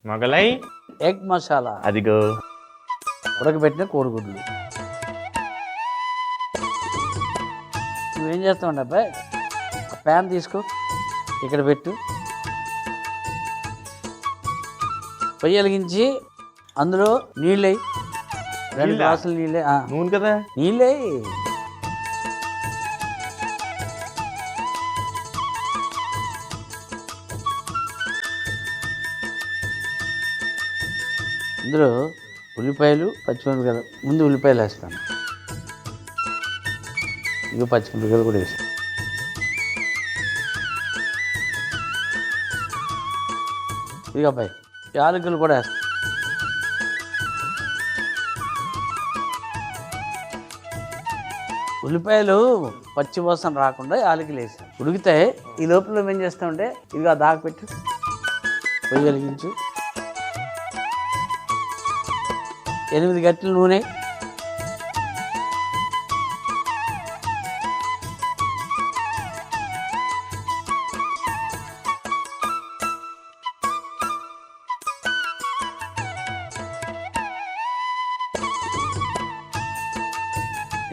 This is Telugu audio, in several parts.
మొగలై ఎగ్ మసాలా, అదిగో. ఉడకబెట్టిన కోడిగుడ్లు. నువ్వేం చేస్తావు అబ్బాయి, ఆ ప్యాన్ తీసుకో, ఇక్కడ పెట్టు, పొయ్యి వెలిగించి అందులో నీళ్ళై, 2 గ్లాసులు నీళ్ళే. నూనె కదా, నీళ్ళే. ఇందులో ఉల్లిపాయలు, పచ్చిమిరపకాయలు, ముందు ఉల్లిపాయలు వేస్తాను, ఇక పచ్చిమిరపకాయలు కూడా వేస్తాను. ఇక అబ్బాయి యాలకులు కూడా వేస్తాను. ఉల్లిపాయలు పచ్చి వాసన రాకుండా యాలకులు వేసాను. ఉడికితే ఈ లోపల ఏం చేస్తామంటే ఇదిగా దాగపెట్టు, పొయ్యి వెలిగించు, 8 గంటల నూనె,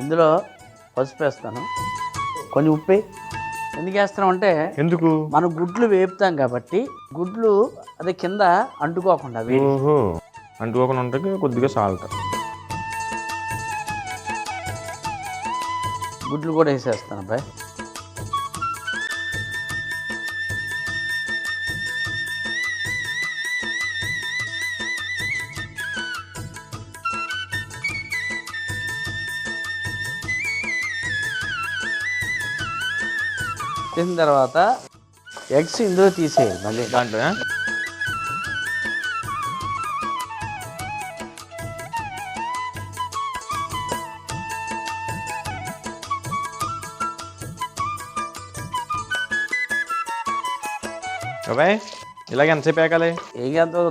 ఇందులో పసుపు వేస్తాను, కొంచెం ఉప్పు. ఎందుకు వేస్తున్నాం అంటే ఎందుకు, మనం గుడ్లు వేపుతాం కాబట్టి గుడ్లు అదే కింద అంటుకోకుండా అంటుకోకుండా ఉంటుంది. కొద్దిగా సాల్ట్, గుడ్లు కూడా వేసేస్తాను అబ్బాయి. చేసిన తర్వాత ఎగ్స్ ఇందులో తీసేయాలి మళ్ళీ దాంట్లో. అబ్బాయి ఇలాగ ఎంతసేపు వేకాలి? ఏగంత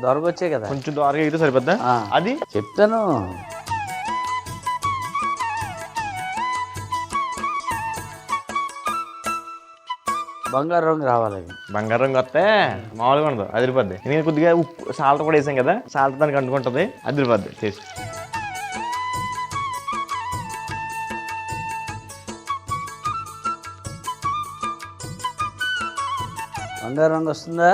దొరకొచ్చే కదా, కొంచెం దోరగా అయితే సరిపోద్దా? అది చెప్తాను. బంగారు రంగు రావాలి. బంగారు రంగు వస్తే మామూలుగా ఉండదు, అదిరిపోద్ది. నేను కొద్దిగా ఉప్పు సాల్ట్ కూడా వేసాం కదా, సాల్ట్ దానికి అంటుకుంటుంది, అదిరిపోద్ది చేసి. బంగారు రంగు వస్తుందా?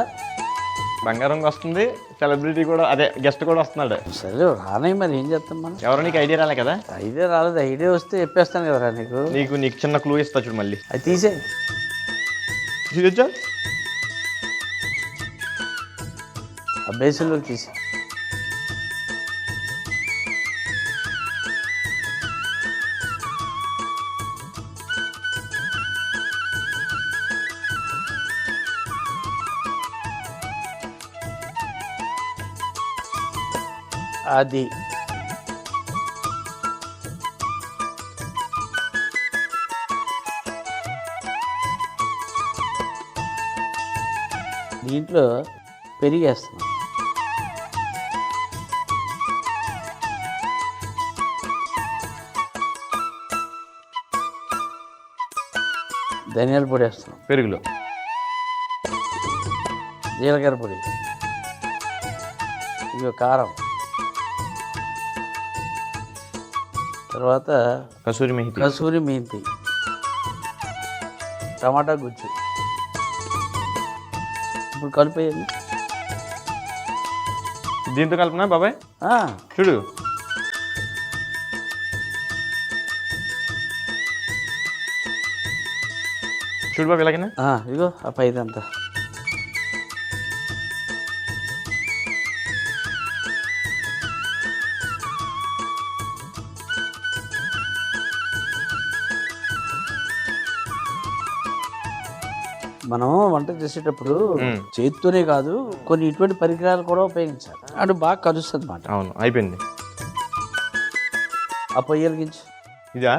బంగారు రంగు వస్తుంది. సెలబ్రిటీ కూడా, అదే గెస్ట్ కూడా వస్తున్నాడు. సరే రానే, మరి ఏం చేస్తాం మనం. ఎవరో నీకు ఐడియా రాలే కదా? ఐడియా రాలేదు, ఐడియా వస్తే చెప్పేస్తాను కదరా నీకు. నీకు చిన్న క్లూ ఇస్తా చూడు, మళ్ళీ అది తీసే చూసా ఆ బేసిన్లోకి తీసి. అది దీంట్లో పెరిగేస్తున్నాం, ధనియాల పొడి వేస్తున్నాం, పెరుగులో జీలకర్ర పొడి, ఇక కారం, తర్వాత కసూరి మెంతి, టమాటా గుజ్జు. ఇప్పుడు కలిపేయండి. దీంతో కలుపునా బాబాయ్? చూడు, చూడు బాబు ఇలాగైనా. ఇగో ఆ పైదంతా మనం వంట చేసేటప్పుడు చేతితోనే కాదు, కొన్ని ఇటువంటి పరికరాలు కూడా ఉపయోగించాలి, అటు బాగా కలుస్తుంది అన్నమాట. అవును, అయిపోయింది. ఆ పొయ్యి వెలిగించు. ఇదా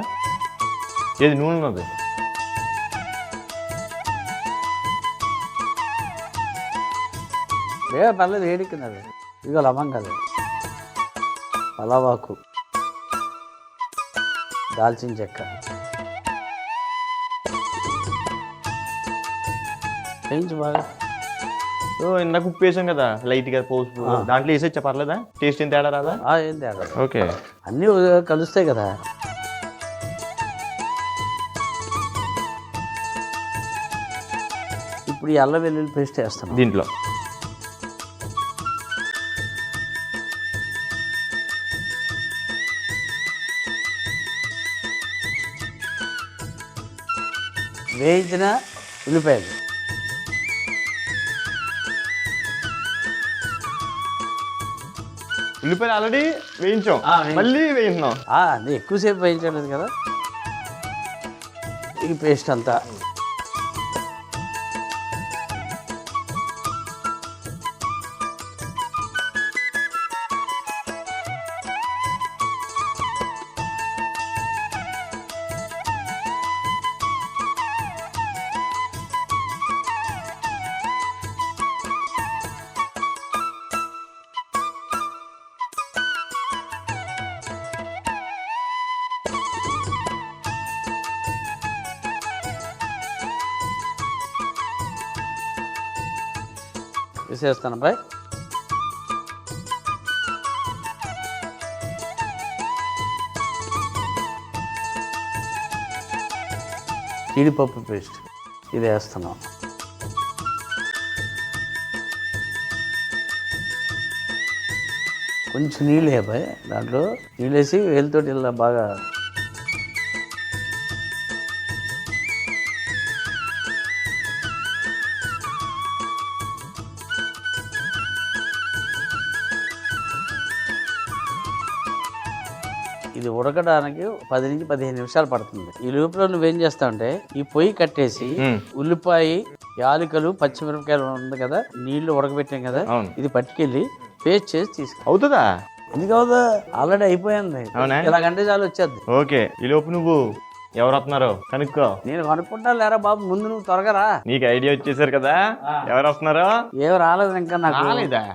ఏది నూనె ఉన్నది? పర్లేదు, వేడికింది. ఇదిగో లవంగాలు, పలావాకు, దాల్చిన చెక్క వేయించు బాగా. ఇందాక ఉప్పు వేసాం కదా లైట్ గా పసుపు దాంట్లో వేసేచ్చా పర్లేదా? టేస్ట్ ఏం తేడా రాదా? ఏం తేడా. ఓకే, అన్నీ కలుస్తాయి కదా. ఇప్పుడు ఈ అల్లం వెల్లుల్లి పేస్ట్ వేస్తాను దీంట్లో. వేయించిన ఉల్లిపాయలు, ఉల్లిపాయలు ఆల్రెడీ వేయించాం, మళ్ళీ వేయించున్నాం. అది ఎక్కువసేపు వేయించలేదు కదా. ఈ పేస్ట్ అంతా వేసేస్తాను అబ్బాయి. జీడిపప్పు పేస్ట్ ఇది వేస్తున్నాం. కొంచెం నీళ్ళు అబ్బాయి, దాంట్లో నీళ్ళు వేసి వేలుతోటి ఇలా బాగా ఇది ఉడకడానికి 10 నుంచి 15 నిమిషాలు పడుతుంది. ఈ లోపల నువ్వేం చేస్తావంటే ఈ పొయ్యి కట్టేసి ఉల్లిపాయ, యాలకులు, పచ్చిమిరపకాయలు ఉంది కదా, నీళ్లు ఉడకబెట్టాం కదా, ఇది పట్టుకెళ్ళి పేస్ట్ చేసి తీసుకో. అవుతుందా? ఎందుకు అవుదా? ఆల్రెడీ అయిపోయింది. ఇలాగంటే చాలు వచ్చేది. ఓకే, ఈ లోపు నువ్వు ఎవరు వస్తున్నారో కనుక్కో. నేను కనుక్కుంటా లేరా బాబు, ముందు నువ్వు త్వరగా రా. నీకు ఐడియా వచ్చేసారు కదా ఎవరు వస్తున్నారో? ఏం రాలేదు ఇంకా నాకు.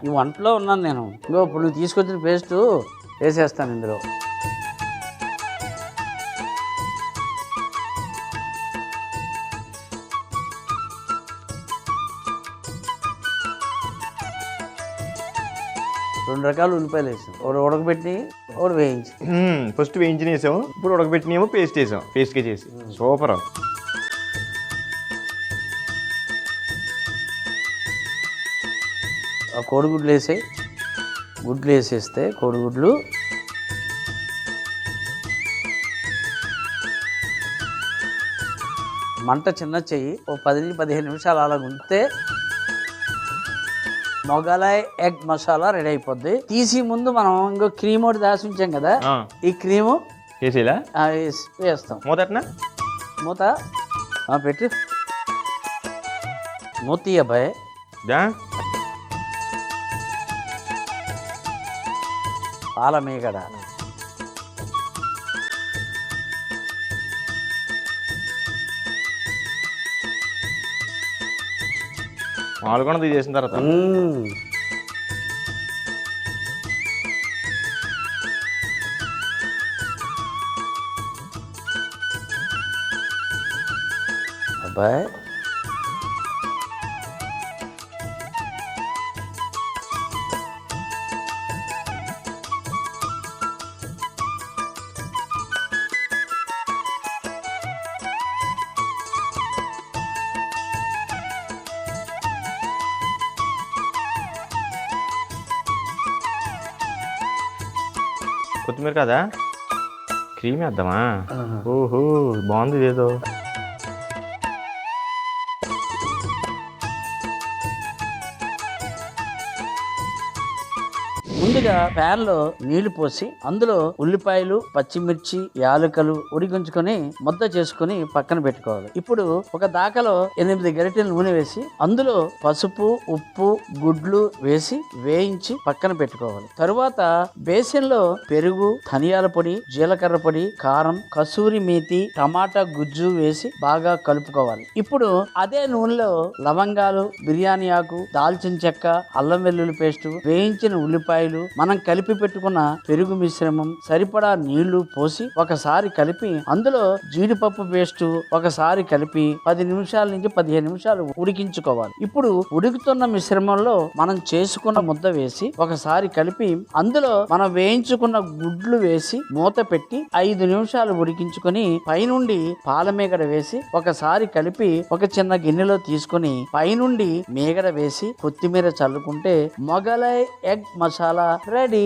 ఈ వంటలో ఉన్నాను నేను. ఇప్పుడు నువ్వు తీసుకొచ్చిన పేస్ట్ వేసేస్తాను ఇందులో. రెండు రకాల ఉల్లిపాయలు వేసాం, ఒకటి ఉడకబెట్టి ఒకటి వేయించి. ఫస్ట్ వేయించిన వేసాము, ఇప్పుడు ఉడకబెట్టినేమో పేస్ట్ వేసాం, పేస్ట్గా చేసి. సూపర్. ఆ కోడిగుడ్లు వేసాయి, గుడ్లు వేసేస్తే కోడిగుడ్లు మంట చిన్న చెయ్యి, ఓ 10 నుంచి 15 నిమిషాలు అలా ఉంటే మొగలాయ్ ఎగ్ మసాలా రెడీ అయిపోద్ది. తీసి ముందు మనం ఇంకో క్రీమ్ ఒకటి దాసి ఉంచాం కదా, ఈ క్రీము వేస్తాం. మూత పెట్టు, మూత అబ్బాయి. పాల మీగడ మామూలుగా చేసిన తర్వాత అబ్బాయి కొత్తిమీర కదా, క్రీమ్ వేద్దామా? ఓహో బాగుంది ఏదో. ముందుగా ప్యాన్ లో నీళ్లు పోసి అందులో ఉల్లిపాయలు, పచ్చిమిర్చి, యాలకులు ఉడికించుకొని ముద్ద చేసుకుని పక్కన పెట్టుకోవాలి. ఇప్పుడు ఒక దాకలో 8 గరిటెల నూనె వేసి అందులో పసుపు, ఉప్పు, గుడ్లు వేసి వేయించి పక్కన పెట్టుకోవాలి. తరువాత బేసిన్ లో పెరుగు, ధనియాల పొడి, జీలకర్ర పొడి, కారం, కసూరి మేతి, టమాటా గుజ్జు వేసి బాగా కలుపుకోవాలి. ఇప్పుడు అదే నూనెలో లవంగాలు, బిర్యానీ ఆకు, దాల్చిన చెక్క, అల్లం వెల్లుల్లి పేస్ట్, వేయించిన ఉల్లిపాయలు, ఉల్లిపాయలు, మనం కలిపి పెట్టుకున్న పెరుగు మిశ్రమం, సరిపడా నీళ్లు పోసి ఒకసారి కలిపి అందులో జీడిపప్పు పేస్ట్ ఒకసారి కలిపి 10 నిమిషాల నుంచి 15 నిమిషాలు ఉడికించుకోవాలి. ఇప్పుడు ఉడుకుతున్న మిశ్రమంలో మనం చేసుకున్న ముద్ద వేసి ఒకసారి కలిపి అందులో మనం వేయించుకున్న గుడ్లు వేసి మూత పెట్టి 5 నిమిషాలు ఉడికించుకొని పైనుండి పాలమీగడ వేసి ఒకసారి కలిపి ఒక చిన్న గిన్నెలో తీసుకొని పైనుండి మీగడ వేసి కొత్తిమీర చల్లుకుంటే మొగలై ఎగ్ మసాలా రెడీ.